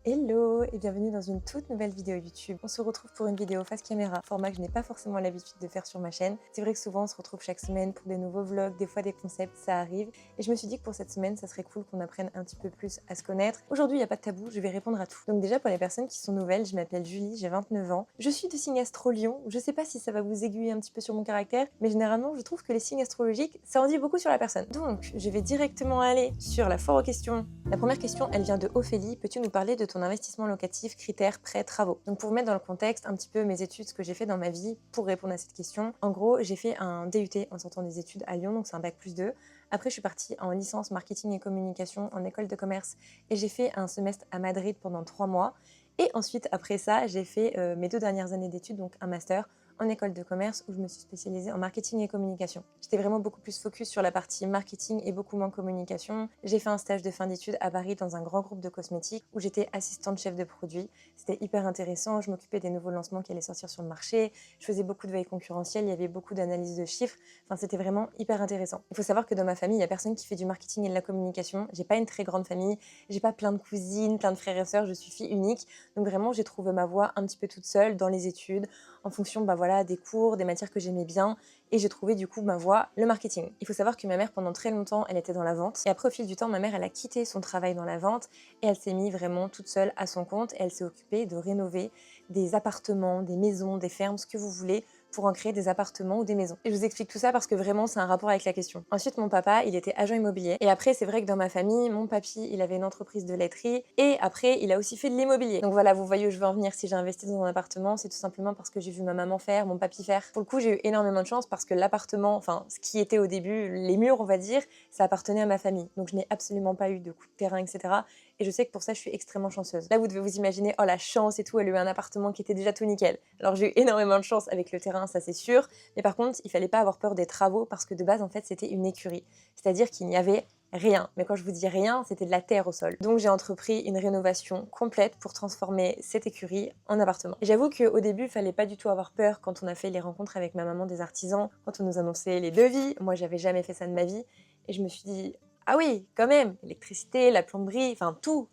Hello et bienvenue dans une toute nouvelle vidéo YouTube. On se retrouve pour une vidéo face caméra, format que je n'ai pas forcément l'habitude de faire sur ma chaîne. C'est vrai que souvent on se retrouve chaque semaine pour des nouveaux vlogs, des fois des concepts, ça arrive. Et je me suis dit que pour cette semaine, ça serait cool qu'on apprenne un petit peu plus à se connaître. Aujourd'hui, il n'y a pas de tabou, je vais répondre à tout. Donc déjà pour les personnes qui sont nouvelles, je m'appelle Julie, j'ai 29 ans. Je suis de signe astro Lion. Je sais pas si ça va vous aiguiller un petit peu sur mon caractère, mais généralement je trouve que les signes astrologiques, ça en dit beaucoup sur la personne. Donc je vais directement aller sur la foire aux questions. La première question, elle vient de Ophélie. Peux-tu nous parler de ton investissement locatif, critères, prêts, travaux? Donc pour vous mettre dans le contexte un petit peu mes études, ce que j'ai fait dans ma vie pour répondre à cette question. En gros, j'ai fait un DUT en sortant des études à Lyon, donc c'est un bac+2. Après, je suis partie en licence marketing et communication en école de commerce et j'ai fait un semestre à Madrid pendant 3 mois. Et ensuite, après ça, j'ai fait mes 2 dernières années d'études, donc un master en école de commerce où je me suis spécialisée en marketing et communication. J'étais vraiment beaucoup plus focus sur la partie marketing et beaucoup moins communication. J'ai fait un stage de fin d'études à Paris dans un grand groupe de cosmétiques où j'étais assistante chef de produit. C'était hyper intéressant, je m'occupais des nouveaux lancements qui allaient sortir sur le marché, je faisais beaucoup de veille concurrentielle, il y avait beaucoup d'analyses de chiffres, enfin c'était vraiment hyper intéressant. Il faut savoir que dans ma famille, il n'y a personne qui fait du marketing et de la communication, j'ai pas une très grande famille, j'ai pas plein de cousines, plein de frères et sœurs, je suis fille unique, donc vraiment j'ai trouvé ma voie un petit peu toute seule dans les études, en fonction des cours, des matières que j'aimais bien, et j'ai trouvé du coup ma voie, le marketing. Il faut savoir que ma mère pendant très longtemps elle était dans la vente, et après au fil du temps ma mère elle a quitté son travail dans la vente, et elle s'est mise vraiment toute seule à son compte, et elle s'est occupée de rénover des appartements, des maisons, des fermes, ce que vous voulez, pour en créer des appartements ou des maisons. Et je vous explique tout ça parce que vraiment c'est un rapport avec la question. Ensuite mon papa il était agent immobilier, et après c'est vrai que dans ma famille, mon papy il avait une entreprise de laiterie, et après il a aussi fait de l'immobilier. Donc voilà, vous voyez où je veux en venir. Si j'ai investi dans un appartement, c'est tout simplement parce que j'ai vu ma maman faire, mon papy faire. Pour le coup j'ai eu énormément de chance parce que l'appartement, enfin ce qui était au début, les murs on va dire, ça appartenait à ma famille. Donc je n'ai absolument pas eu de coups de terrain, etc. Et je sais que pour ça je suis extrêmement chanceuse. Là vous devez vous imaginer, oh la chance et tout, elle a eu un appartement qui était déjà tout nickel. Alors j'ai eu énormément de chance avec le terrain, ça c'est sûr, mais par contre il fallait pas avoir peur des travaux parce que de base en fait c'était une écurie, c'est-à-dire qu'il n'y avait rien, mais quand je vous dis rien, c'était de la terre au sol. Donc j'ai entrepris une rénovation complète pour transformer cette écurie en appartement. Et j'avoue qu'au début, il fallait pas du tout avoir peur quand on a fait les rencontres avec ma maman des artisans, quand on nous annonçait les devis. Moi j'avais jamais fait ça de ma vie, et je me suis dit ah oui, quand même, l'électricité, la plomberie, enfin tout.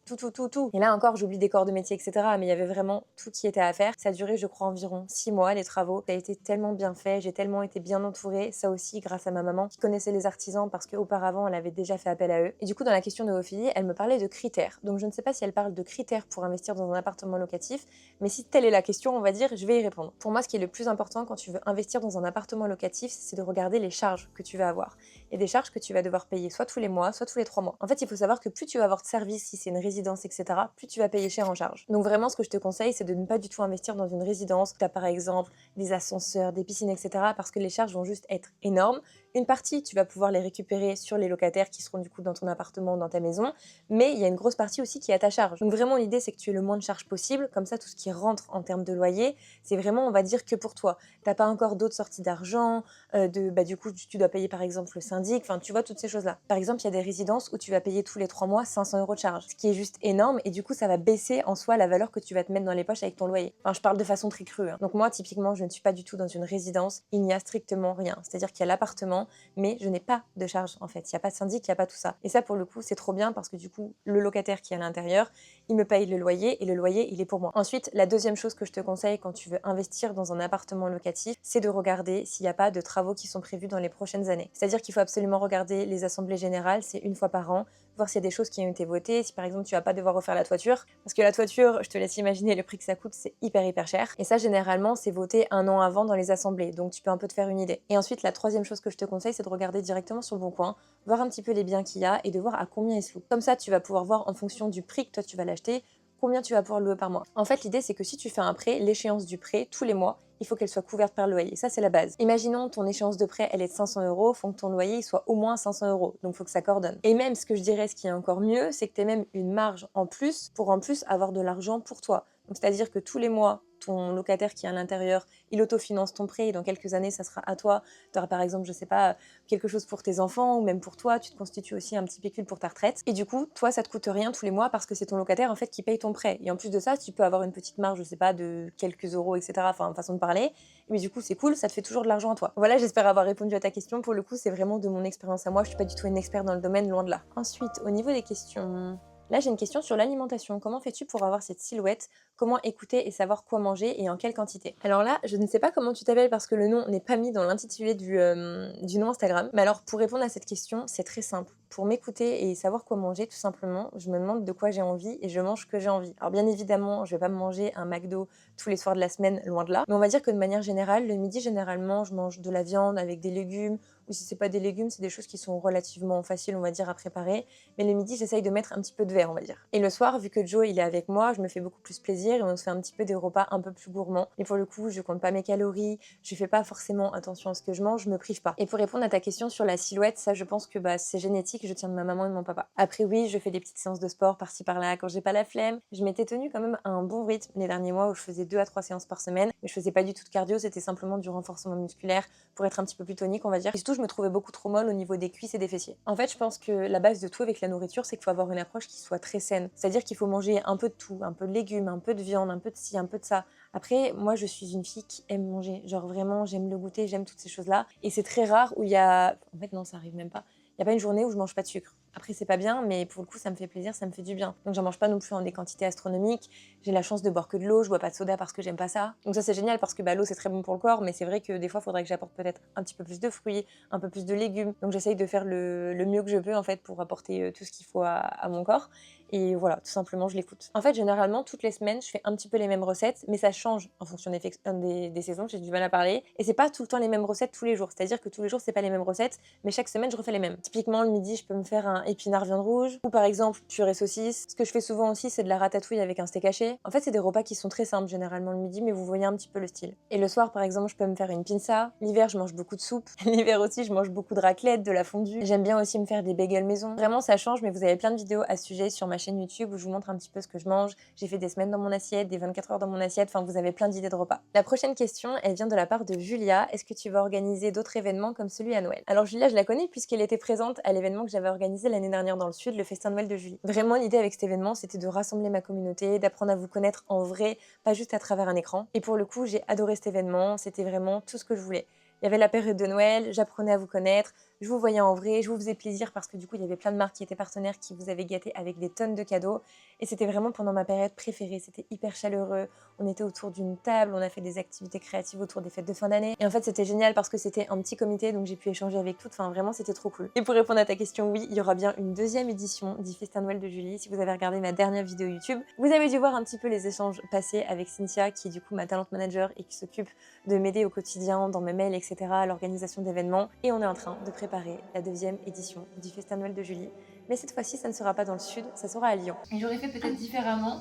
Et là encore, j'oublie des corps de métier, etc. Mais il y avait vraiment tout qui était à faire. Ça a duré, je crois, environ 6 mois, les travaux. Ça a été tellement bien fait, j'ai tellement été bien entourée. Ça aussi, grâce à ma maman, qui connaissait les artisans parce qu'auparavant, elle avait déjà fait appel à eux. Et du coup, dans la question de Ophélie, elle me parlait de critères. Donc je ne sais pas si elle parle de critères pour investir dans un appartement locatif, mais si telle est la question, on va dire, je vais y répondre. Pour moi, ce qui est le plus important quand tu veux investir dans un appartement locatif, c'est de regarder les charges que tu vas avoir. Et des charges que tu vas devoir payer soit tous les mois, soit tous les 3 mois. En fait, il faut savoir que plus tu vas avoir de services, si c'est une résidence, etc., plus tu vas payer cher en charge. Donc vraiment, ce que je te conseille, c'est de ne pas du tout investir dans une résidence où tu as par exemple des ascenseurs, des piscines, etc., parce que les charges vont juste être énormes. Une partie, tu vas pouvoir les récupérer sur les locataires qui seront du coup dans ton appartement, dans ta maison, mais il y a une grosse partie aussi qui est à ta charge. Donc vraiment, l'idée, c'est que tu aies le moins de charges possible, comme ça, tout ce qui rentre en termes de loyer, c'est vraiment, on va dire, que pour toi. T'as pas encore d'autres sorties d'argent, du coup, tu dois payer par exemple le syndic, enfin, tu vois, toutes ces choses-là. Par exemple, il y a des résidences où tu vas payer tous les 3 mois 500 € de charge, ce qui est juste énorme, et du coup, ça va baisser en soi la valeur que tu vas te mettre dans les poches avec ton loyer. Enfin, je parle de façon très crue, hein. Donc moi, typiquement, je ne suis pas du tout dans une résidence, il n'y a strictement rien. C'est-à-dire qu'il y a l'appartement, mais je n'ai pas de charge en fait. Il n'y a pas de syndic, il n'y a pas tout ça. Et ça, pour le coup, c'est trop bien parce que du coup, le locataire qui est à l'intérieur, il me paye le loyer et le loyer, il est pour moi. Ensuite, la deuxième chose que je te conseille quand tu veux investir dans un appartement locatif, c'est de regarder s'il n'y a pas de travaux qui sont prévus dans les prochaines années. C'est-à-dire qu'il faut absolument regarder les assemblées générales, c'est une fois par an, voir s'il y a des choses qui ont été votées, si par exemple tu vas pas devoir refaire la toiture, parce que la toiture, je te laisse imaginer le prix que ça coûte, c'est hyper cher, et ça généralement c'est voté 1 an avant dans les assemblées, donc tu peux un peu te faire une idée. Et ensuite la troisième chose que je te conseille, c'est de regarder directement sur le Bon Coin, voir un petit peu les biens qu'il y a et de voir à combien ils se louent. Comme ça tu vas pouvoir voir en fonction du prix que toi tu vas l'acheter, combien tu vas pouvoir louer par mois. En fait, l'idée, c'est que si tu fais un prêt, l'échéance du prêt, tous les mois, il faut qu'elle soit couverte par le loyer. Ça, c'est la base. Imaginons ton échéance de prêt, elle est de 500 €, faut que ton loyer il soit au moins 500 €. Donc, il faut que ça coordonne. Et même, ce que je dirais, ce qui est encore mieux, c'est que tu aies même une marge en plus pour en plus avoir de l'argent pour toi. Donc, c'est-à-dire que tous les mois, ton locataire qui est à l'intérieur, il autofinance ton prêt et dans quelques années, ça sera à toi. Tu auras par exemple, je sais pas, quelque chose pour tes enfants ou même pour toi, tu te constitues aussi un petit pécule pour ta retraite. Et du coup, toi, ça te coûte rien tous les mois parce que c'est ton locataire en fait qui paye ton prêt. Et en plus de ça, tu peux avoir une petite marge, je sais pas, de quelques euros, etc. Enfin, façon de parler. Mais du coup, c'est cool, ça te fait toujours de l'argent à toi. Voilà, j'espère avoir répondu à ta question. Pour le coup, c'est vraiment de mon expérience à moi. Je suis pas du tout une experte dans le domaine, loin de là. Ensuite, au niveau des questions... Là, j'ai une question sur l'alimentation. Comment fais-tu pour avoir cette silhouette? Comment écouter et savoir quoi manger et en quelle quantité? Alors là, je ne sais pas comment tu t'appelles parce que le nom n'est pas mis dans l'intitulé du nom Instagram. Mais alors, pour répondre à cette question, c'est très simple. Pour m'écouter et savoir quoi manger, tout simplement, je me demande de quoi j'ai envie et je mange ce que j'ai envie. Alors bien évidemment, je vais pas me manger un McDo tous les soirs de la semaine, loin de là. Mais on va dire que de manière générale, le midi, généralement, je mange de la viande avec des légumes. Ou si c'est pas des légumes, c'est des choses qui sont relativement faciles, on va dire, à préparer. Mais le midi, j'essaye de mettre un petit peu de verre, on va dire. Et le soir, vu que Joe, il est avec moi, je me fais beaucoup plus plaisir et on se fait un petit peu des repas un peu plus gourmands. Et pour le coup, je compte pas mes calories, je fais pas forcément attention à ce que je mange, je me prive pas. Et pour répondre à ta question sur la silhouette, ça, je pense que c'est génétique, je tiens de ma maman et de mon papa. Après, oui, je fais des petites séances de sport par-ci par-là quand j'ai pas la flemme. Je m'étais tenue quand même à un bon rythme les derniers mois où je faisais 2 à 3 séances par semaine. Mais je faisais pas du tout de cardio, c'était simplement du renforcement musculaire pour être un petit peu plus tonique, on va dire. Et surtout, je me trouvais beaucoup trop molle au niveau des cuisses et des fessiers. En fait, je pense que la base de tout avec la nourriture, c'est qu'il faut avoir une approche qui soit très saine. C'est-à-dire qu'il faut manger un peu de tout, un peu de légumes, un peu de viande, un peu de ci, un peu de ça. Après, moi, je suis une fille qui aime manger. Genre vraiment, j'aime le goûter, j'aime toutes ces choses-là. Et c'est très rare où il y a... En fait, non, ça arrive même pas. Il n'y a pas une journée où je mange pas de sucre. Après, c'est pas bien, mais pour le coup, ça me fait plaisir, ça me fait du bien. Donc, j'en mange pas non plus en des quantités astronomiques. J'ai la chance de boire que de l'eau, je bois pas de soda parce que j'aime pas ça. Donc, ça, c'est génial parce que l'eau, c'est très bon pour le corps, mais c'est vrai que des fois, il faudrait que j'apporte peut-être un petit peu plus de fruits, un peu plus de légumes. Donc, j'essaye de faire le mieux que je peux, en fait, pour apporter tout ce qu'il faut à mon corps. Et voilà, tout simplement, je l'écoute. En fait, généralement, toutes les semaines, je fais un petit peu les mêmes recettes, mais ça change en fonction des saisons, j'ai du mal à parler. Et c'est pas tout le temps les mêmes recettes tous les jours. C'est-à-dire que tous les jours, c'est pas les mêmes recettes, mais chaque semaine, je refais les mêmes. Typiquement, le midi, je peux me faire un épinard viande rouge, ou par exemple, purée saucisse. Ce que je fais souvent aussi, c'est de la ratatouille avec un steak haché. En fait, c'est des repas qui sont très simples, généralement le midi, mais vous voyez un petit peu le style. Et le soir, par exemple, je peux me faire une pinza. L'hiver, je mange beaucoup de soupe. L'hiver aussi, je mange beaucoup de raclette, de la fondue. J'aime bien aussi me faire des bagels maison. Vraiment, ça change, mais vous avez plein de vidéos à ce sujet sur ma chaîne YouTube où je vous montre un petit peu ce que je mange. J'ai fait des semaines dans mon assiette, des 24 heures dans mon assiette. Enfin, vous avez plein d'idées de repas. La prochaine question, elle vient de la part de Julia. Est-ce que tu vas organiser d'autres événements comme celui à Noël? Alors Julia, je la connais puisqu'elle était présente à l'événement que j'avais organisé l'année dernière dans le sud, le festin Noël de Julie. Vraiment, l'idée avec cet événement, c'était de rassembler ma communauté, d'apprendre à vous connaître en vrai, pas juste à travers un écran. Et pour le coup, j'ai adoré cet événement. C'était vraiment tout ce que je voulais. Il y avait la période de Noël, j'apprenais à vous connaître, je vous voyais en vrai, je vous faisais plaisir parce que du coup, il y avait plein de marques qui étaient partenaires qui vous avaient gâté avec des tonnes de cadeaux. Et c'était vraiment pendant ma période préférée, c'était hyper chaleureux. On était autour d'une table, on a fait des activités créatives autour des fêtes de fin d'année. Et en fait, c'était génial parce que c'était un petit comité, donc j'ai pu échanger avec toutes. Enfin, vraiment, c'était trop cool. Et pour répondre à ta question, oui, il y aura bien une deuxième édition du Festin Noël de Julie. Si vous avez regardé ma dernière vidéo YouTube, vous avez dû voir un petit peu les échanges passés avec Cynthia, qui est du coup ma talent manager et qui s'occupe de m'aider au quotidien dans mes mails, etc., à l'organisation d'événements. Et on est en train de préparer la deuxième édition du Festin Noël de Julie. Mais cette fois-ci, ça ne sera pas dans le sud, ça sera à Lyon. Et j'aurais fait peut-être différemment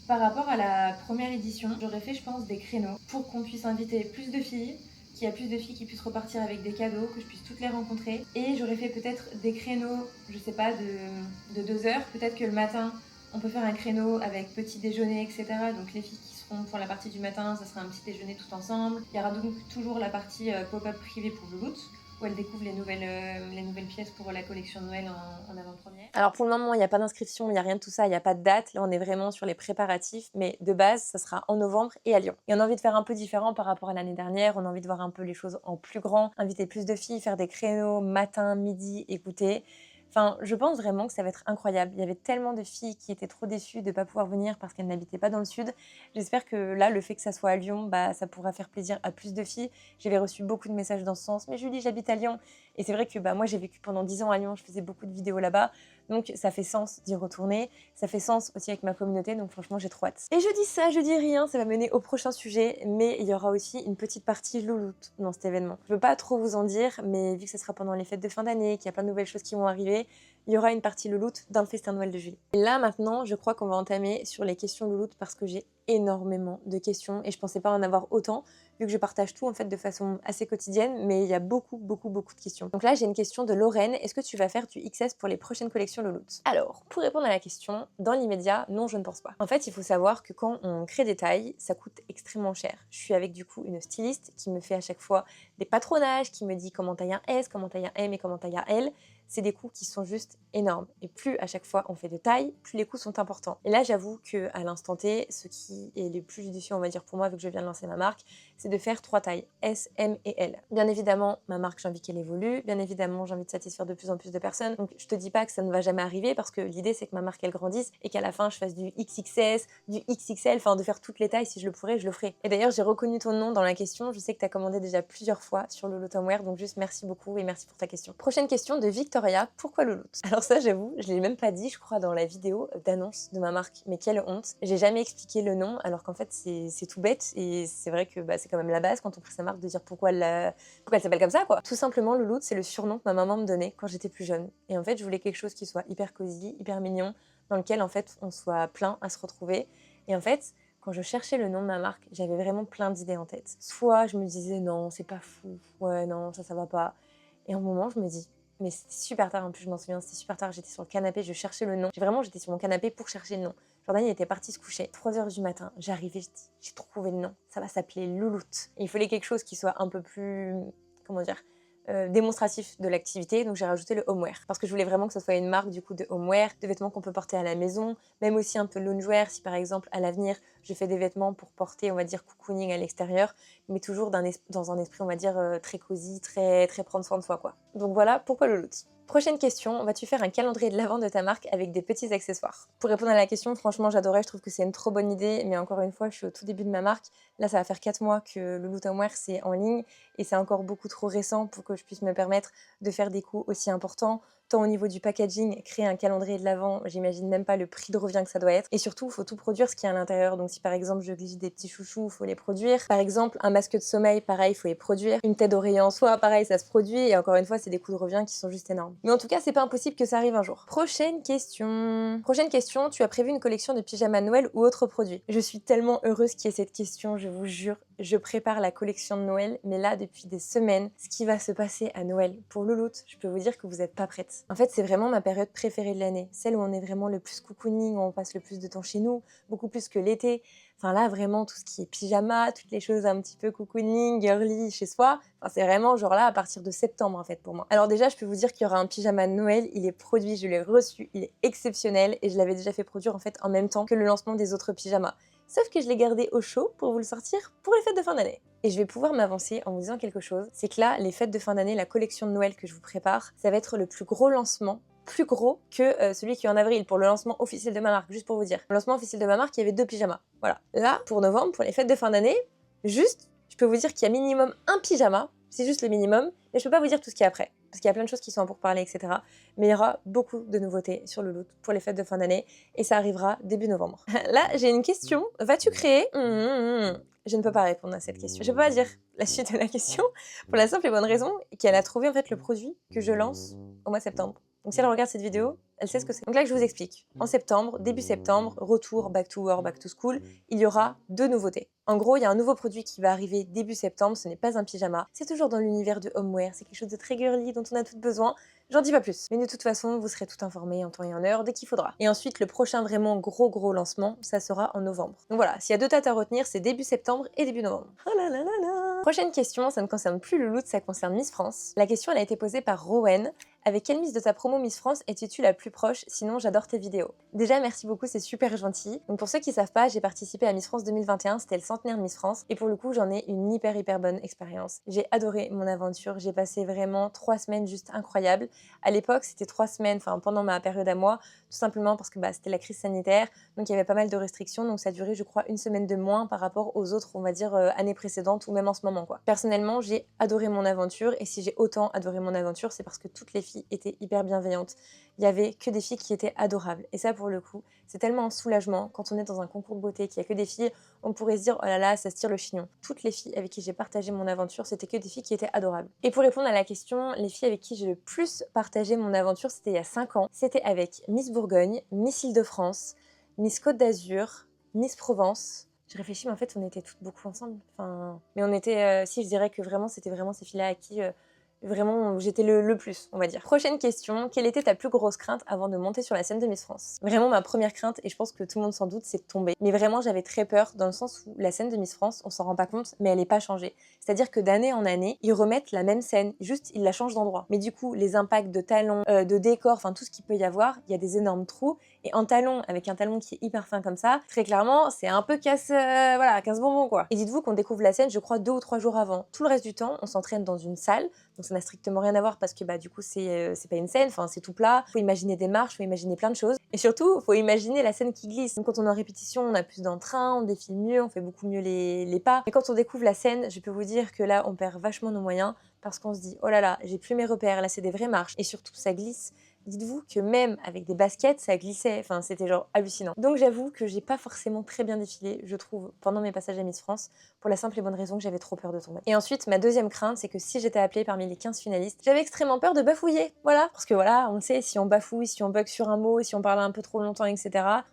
par rapport à la première édition. J'aurais fait, je pense, des créneaux pour qu'on puisse inviter plus de filles, qu'il y a plus de filles qui puissent repartir avec des cadeaux, que je puisse toutes les rencontrer. Et j'aurais fait peut-être des créneaux, je sais pas, de 2 heures. Peut-être que le matin, on peut faire un créneau avec petit déjeuner, etc. Donc les filles qui seront pour la partie du matin, ça sera un petit déjeuner tout ensemble. Il y aura donc toujours la partie pop-up privée pour Louloute, où elle découvre les nouvelles pièces pour la collection de Noël en avant-première. Alors pour le moment, il n'y a pas d'inscription, il n'y a rien de tout ça, il n'y a pas de date. Là, on est vraiment sur les préparatifs, mais de base, ça sera en novembre et à Lyon. Et on a envie de faire un peu différent par rapport à l'année dernière, on a envie de voir un peu les choses en plus grand, inviter plus de filles, faire des créneaux matin, midi, écouter. Enfin, je pense vraiment que ça va être incroyable. Il y avait tellement de filles qui étaient trop déçues de ne pas pouvoir venir parce qu'elles n'habitaient pas dans le sud. J'espère que là, le fait que ça soit à Lyon, ça pourra faire plaisir à plus de filles. J'avais reçu beaucoup de messages dans ce sens. Mais Julie, j'habite à Lyon. Et c'est vrai que moi, j'ai vécu pendant 10 ans à Lyon. Je faisais beaucoup de vidéos là-bas. Donc, ça fait sens d'y retourner. Ça fait sens aussi avec ma communauté. Donc, franchement, j'ai trop hâte. Et je dis ça, je dis rien. Ça va mener au prochain sujet. Mais il y aura aussi une petite partie louloute dans cet événement. Je veux pas trop vous en dire, mais vu que ça sera pendant les fêtes de fin d'année, qu'il y a plein de nouvelles choses qui vont arriver, il y aura une partie louloute dans le festin Noël de Julie. Et là, maintenant, je crois qu'on va entamer sur les questions louloute parce que j'ai énormément de questions et je pensais pas en avoir autant vu que je partage tout en fait de façon assez quotidienne, mais il y a beaucoup de questions. Donc là, j'ai une question de Lorraine. Est-ce que tu vas faire du XS pour les prochaines collections louloute? Alors, pour répondre à la question, dans l'immédiat, non, je ne pense pas. En fait, il faut savoir que quand on crée des tailles, ça coûte extrêmement cher. Je suis avec du coup une styliste qui me fait à chaque fois des patronages, qui me dit comment taille un S, comment taille un M et comment taille un L. c'est des coûts qui sont juste énormes. Et plus à chaque fois on fait de taille, plus les coûts sont importants. Et là, j'avoue qu'à l'instant T, ce qui est le plus judicieux, on va dire pour moi, vu que je viens de lancer ma marque, c'est de faire 3 tailles, S, M et L. Bien évidemment, ma marque, j'ai envie qu'elle évolue. Bien évidemment, j'ai envie de satisfaire de plus en plus de personnes. Donc, je te dis pas que ça ne va jamais arriver parce que l'idée, c'est que ma marque, elle grandisse et qu'à la fin, je fasse du XXS, du XXL, enfin, de faire toutes les tailles. Si je le pourrais, je le ferais. Et d'ailleurs, j'ai reconnu ton nom dans la question. Je sais que tu as commandé déjà plusieurs fois sur Lulutomwear. Donc, juste merci beaucoup et merci pour ta question. Prochaine question de Victoria. Pourquoi Loulout? Alors ça, j'avoue, je l'ai même pas dit, je crois, dans la vidéo d'annonce de ma marque. Mais quelle honte. J'ai jamais expliqué le nom alors qu'en fait, c'est tout bête. Et c'est vrai que c'est quand même la base quand on crée sa marque de dire pourquoi elle s'appelle comme ça, quoi. Tout simplement, Loulout, c'est le surnom que ma maman me donnait quand j'étais plus jeune. Et en fait, je voulais quelque chose qui soit hyper cosy, hyper mignon, dans lequel en fait on soit plein à se retrouver. Et en fait, quand je cherchais le nom de ma marque, j'avais vraiment plein d'idées en tête. Soit je me disais non, c'est pas fou, ouais non, ça va pas. Et à un moment, je me dis, mais c'était super tard, en plus je m'en souviens, c'était super tard, j'étais sur le canapé, je cherchais le nom. J'étais sur mon canapé pour chercher le nom. Jordan, il était parti se coucher. 3h du matin, j'arrivais, je dis, j'ai trouvé le nom. Ça va s'appeler Loulout. Et il fallait quelque chose qui soit un peu plus, comment dire, démonstratif de l'activité, donc j'ai rajouté le homeware. Parce que je voulais vraiment que ce soit une marque du coup de homeware, de vêtements qu'on peut porter à la maison, même aussi un peu loungewear, si par exemple à l'avenir je fais des vêtements pour porter, on va dire, cocooning à l'extérieur, mais toujours dans un esprit, on va dire, très cosy, très prendre soin de soi, quoi. Donc voilà, pourquoi Loulout? Prochaine question, vas-tu faire un calendrier de l'avant de ta marque avec des petits accessoires? Pour répondre à la question, franchement j'adorais, je trouve que c'est une trop bonne idée, mais encore une fois, je suis au tout début de ma marque. Là, ça va faire 4 mois que Lulutomwear c'est en ligne et c'est encore beaucoup trop récent pour que je puisse me permettre de faire des coûts aussi importants. Tant au niveau du packaging, créer un calendrier de l'avant, j'imagine même pas le prix de revient que ça doit être. Et surtout, il faut tout produire ce qu'il y a à l'intérieur. Donc si par exemple je glisse des petits chouchous, il faut les produire. Par exemple, un masque de sommeil, pareil, il faut les produire. Une tête d'oreiller en soie, pareil, ça se produit. Et encore une fois, c'est des coûts de revient qui sont juste énormes. Mais en tout cas, c'est pas impossible que ça arrive un jour. Prochaine question. Prochaine question, tu as prévu une collection de pyjamas Noël ou autres produits? Je suis tellement heureuse qu'il y ait cette question, je vous jure. Je prépare la collection de Noël, mais là, depuis des semaines, ce qui va se passer à Noël pour Loulout, je peux vous dire que vous n'êtes pas prête. En fait, c'est vraiment ma période préférée de l'année, celle où on est vraiment le plus cocooning, où on passe le plus de temps chez nous, beaucoup plus que l'été. Enfin là, vraiment, tout ce qui est pyjama, toutes les choses un petit peu cocooning, girly chez soi, enfin, c'est vraiment genre là à partir de septembre en fait pour moi. Alors déjà, je peux vous dire qu'il y aura un pyjama de Noël, il est produit, je l'ai reçu, il est exceptionnel et je l'avais déjà fait produire en fait en même temps que le lancement des autres pyjamas. Sauf que je l'ai gardé au chaud pour vous le sortir pour les fêtes de fin d'année. Et je vais pouvoir m'avancer en vous disant quelque chose, c'est que là, les fêtes de fin d'année, la collection de Noël que je vous prépare, ça va être le plus gros lancement, plus gros que celui qui est en avril pour le lancement officiel de ma marque, juste pour vous dire. Le lancement officiel de ma marque, il y avait 2 pyjamas. Voilà. Là, pour novembre, pour les fêtes de fin d'année, juste, je peux vous dire qu'il y a minimum un pyjama, c'est juste le minimum, mais je peux pas vous dire tout ce qu'il y a après. Parce qu'il y a plein de choses qui sont en pourparlers, etc. Mais il y aura beaucoup de nouveautés sur Loulout pour les fêtes de fin d'année et ça arrivera début novembre. Là, j'ai une question. Vas-tu créer Je ne peux pas répondre à cette question. Je peux pas dire la suite de la question pour la simple et bonne raison qu'elle a trouvé en fait le produit que je lance au mois de septembre. Donc si elle regarde cette vidéo, elle sait ce que c'est. Donc là, je vous explique. En septembre, début septembre, retour back to work, back to school, il y aura 2 nouveautés. En gros, il y a un nouveau produit qui va arriver début septembre, ce n'est pas un pyjama, c'est toujours dans l'univers de homeware, c'est quelque chose de très girly dont on a toutes besoin. J'en dis pas plus. Mais de toute façon, vous serez tout informés en temps et en heure dès qu'il faudra. Et ensuite, le prochain vraiment gros lancement, ça sera en novembre. Donc voilà, s'il y a 2 dates à retenir, c'est début septembre et début novembre. Oh là là là là. Prochaine question, ça ne concerne plus Loulout, ça concerne Miss France. La question, elle a été posée par Rowen. Avec quelle Miss de ta promo Miss France étais-tu la plus proche? Sinon, j'adore tes vidéos. Déjà, merci beaucoup, c'est super gentil. Donc pour ceux qui savent pas, j'ai participé à Miss France 2021, c'était le centenaire de Miss France. Et pour le coup, j'en ai une hyper bonne expérience. J'ai adoré mon aventure, j'ai passé vraiment 3 semaines juste incroyables. À l'époque, c'était 3 semaines, enfin pendant ma période à moi, tout simplement parce que c'était la crise sanitaire, donc il y avait pas mal de restrictions, donc ça durait, je crois, 1 semaine de moins par rapport aux autres, on va dire, années précédentes ou même en ce moment, quoi. Personnellement, j'ai adoré mon aventure, et si j'ai autant adoré mon aventure, c'est parce que toutes les filles étaient hyper bienveillantes. Il y avait que des filles qui étaient adorables, et ça, pour le coup, c'est tellement un soulagement quand on est dans un concours de beauté, qu'il y a que des filles, on pourrait se dire, oh là là, ça se tire le chignon. Toutes les filles avec qui j'ai partagé mon aventure, c'était que des filles qui étaient adorables. Et pour répondre à la question, les filles avec qui j'ai le plus partagé mon aventure, c'était il y a 5 ans. C'était avec Miss Bourgogne, Miss Île-de-France, Miss Côte d'Azur, Miss Provence. Je réfléchis, mais en fait, on était toutes beaucoup ensemble. Enfin, mais on était, si je dirais que vraiment, c'était vraiment ces filles-là à qui Vraiment, j'étais le plus, on va dire. Prochaine question, quelle était ta plus grosse crainte avant de monter sur la scène de Miss France? Vraiment, ma première crainte, et je pense que tout le monde s'en doute, c'est de tomber. Mais vraiment, j'avais très peur dans le sens où la scène de Miss France, on s'en rend pas compte, mais elle n'est pas changée. C'est-à-dire que d'année en année, ils remettent la même scène, juste ils la changent d'endroit. Mais du coup, les impacts de talons, de décors, enfin tout ce qu'il peut y avoir, il y a des énormes trous. Et en talon, avec un talon qui est hyper fin comme ça, très clairement, c'est un peu voilà, casse bonbon quoi. Et dites-vous qu'on découvre la scène, je crois, 2 ou 3 jours avant. Tout le reste du temps, on s'entraîne dans une salle. Donc ça n'a strictement rien à voir parce que bah du coup c'est pas une scène, enfin c'est tout plat. Faut imaginer des marches, faut imaginer plein de choses. Et surtout, faut imaginer la scène qui glisse. Donc quand on est en répétition, on a plus d'entrain, on défile mieux, on fait beaucoup mieux les pas. Mais quand on découvre la scène, je peux vous dire que là on perd vachement nos moyens parce qu'on se dit oh là là, j'ai plus mes repères, là c'est des vraies marches. Et surtout ça glisse. Dites-vous que même avec des baskets, ça glissait, enfin c'était genre hallucinant. Donc j'avoue que j'ai pas forcément très bien défilé, je trouve, pendant mes passages à Miss France, pour la simple et bonne raison que j'avais trop peur de tomber. Et ensuite, ma deuxième crainte, c'est que si j'étais appelée parmi les 15 finalistes, j'avais extrêmement peur de bafouiller, voilà. Parce que voilà, on le sait, si on bafouille, si on bug sur un mot, si on parle un peu trop longtemps, etc.,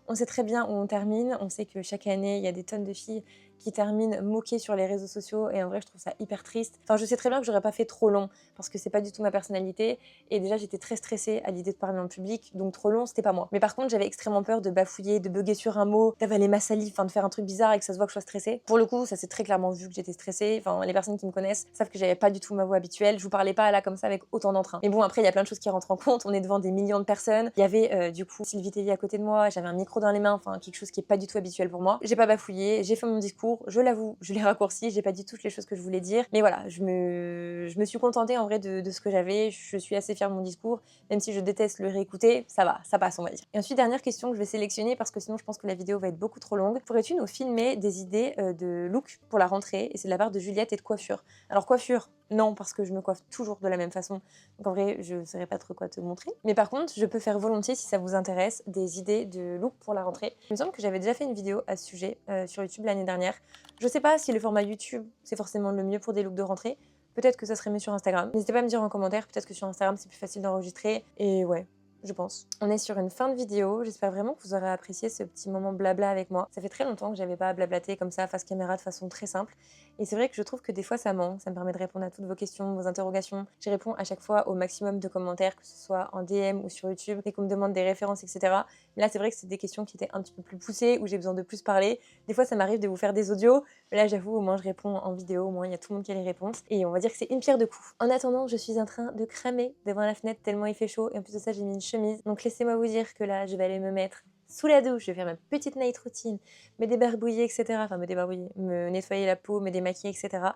on sait très bien où on termine, on sait que chaque année, il y a des tonnes de filles qui terminent moquées sur les réseaux sociaux, et en vrai, je trouve ça hyper triste. Enfin, je sais très bien que j'aurais pas fait trop long, parce que c'est pas du tout ma personnalité, et déjà, j'étais très stressée à l'idée de parler en public, donc trop long, c'était pas moi. Mais par contre, j'avais extrêmement peur de bafouiller, de bugger sur un mot, d'avaler ma salive, enfin de faire un truc bizarre et que ça se voit que je sois stressée. Pour le coup, ça s'est très clairement vu que j'étais stressée. Enfin, les personnes qui me connaissent savent que j'avais pas du tout ma voix habituelle. Je vous parlais pas là comme ça avec autant d'entrain. Mais bon, après, il y a plein de choses qui rentrent en compte. On est devant des millions de personnes. Il y avait du coup Sylvie Tellier à côté de moi, j'avais un micro dans les mains, enfin quelque chose qui est pas du tout habituel pour moi. J'ai pas bafouillé, j'ai fait mon discours, je l'avoue, je l'ai raccourci, j'ai pas dit toutes les choses que je voulais dire. Mais voilà, je me suis contentée en vrai de ce que j'avais. Je suis assez fière de mon discours, même si je déteste le réécouter, ça va, ça passe on va dire. Et ensuite, dernière question que je vais sélectionner parce que sinon je pense que la vidéo va être beaucoup trop longue. Pourrais-tu nous filmer des idées de look pour la rentrée? Et c'est de la part de Juliette et de coiffure. Alors coiffure, non, parce que je me coiffe toujours de la même façon. Donc en vrai, je ne saurais pas trop quoi te montrer. Mais par contre, je peux faire volontiers, si ça vous intéresse, des idées de look pour la rentrée. Il me semble que j'avais déjà fait une vidéo à ce sujet sur YouTube l'année dernière. Je sais pas si le format YouTube, c'est forcément le mieux pour des looks de rentrée. Peut-être que ça serait mieux sur Instagram. N'hésitez pas à me dire en commentaire, peut-être que sur Instagram c'est plus facile d'enregistrer. Et ouais, je pense. On est sur une fin de vidéo, j'espère vraiment que vous aurez apprécié ce petit moment blabla avec moi. Ça fait très longtemps que j'avais pas blablaté comme ça face caméra de façon très simple. Et c'est vrai que je trouve que des fois ça manque, ça me permet de répondre à toutes vos questions, vos interrogations. J'y réponds à chaque fois au maximum de commentaires, que ce soit en DM ou sur YouTube, et qu'on me demande des références, etc. Mais là c'est vrai que c'est des questions qui étaient un petit peu plus poussées, où j'ai besoin de plus parler. Des fois ça m'arrive de vous faire des audios, mais là j'avoue au moins je réponds en vidéo, au moins il y a tout le monde qui a les réponses. Et on va dire que c'est une pierre deux coups. En attendant, je suis en train de cramer devant la fenêtre tellement il fait chaud, et en plus de ça j'ai mis une chemise. Donc laissez-moi vous dire que là je vais aller me mettre sous la douche, je vais faire ma petite night routine, me débarbouiller, etc. Enfin, me débarbouiller, me nettoyer la peau, me démaquiller, etc.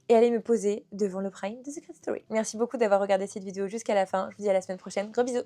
Et aller me poser devant le Prime de Secret Story. Merci beaucoup d'avoir regardé cette vidéo jusqu'à la fin. Je vous dis à la semaine prochaine. Gros bisous!